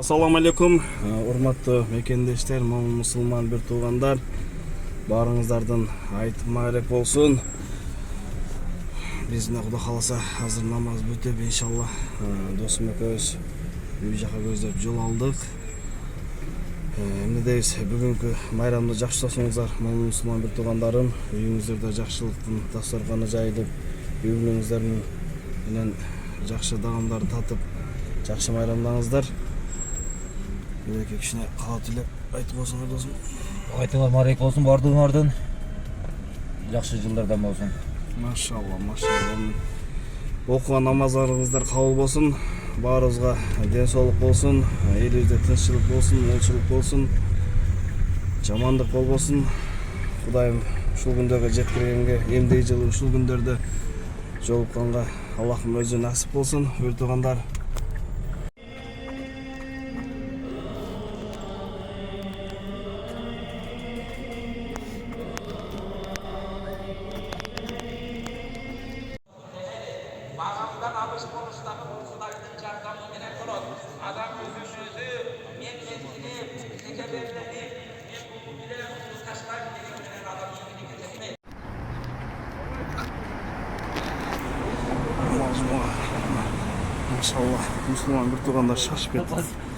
Assalamu алейкум, урматтуу мекендештер, мусулман бир туугандар. Баарыңыздардын айт маалек болсун. Биз Кудай кааласа азыр намаз бүтүп, иншалла досум экөөбүз үй жака көздөп жол алдык. Эмне дейбиз, бүгүнкү майрамды жакшы тосуңуздар, мусулман бир туугандарым. Үйүңүздөрдө жакшылыктын дасторканы жайылып, үй бүлөңүздөр менен жакшы даамдарды татып, жакшы майрамдаңыздар. Эки кишине каалап тилеп айтып болсуңар досум. Айтыңар марек болсун бардыгыңардын. Жакшы жылдардан болсун. Машалла, машалла. Окуган намаздарыңыздар кабыл болсун. Баарыбызга ден соолук болсун, элибизде тынччылык болсун, молчулук болсун. Жамандык болбосун. Кудайым ушул күндөргө жеткиргенге, эмдиги жылы ушул күндөрдө жолукканга Аллахым өзү насип болсун. Бир туугандар. Bağımdan alış konuşları Kuday'ın cardamı menen kolot. Adam özü memnuniyetini, tekeberlerini, bu bile taşlar menen adam yemini getirmeyin. Maşallah, Müslüman bir tуугандар шашып кетти.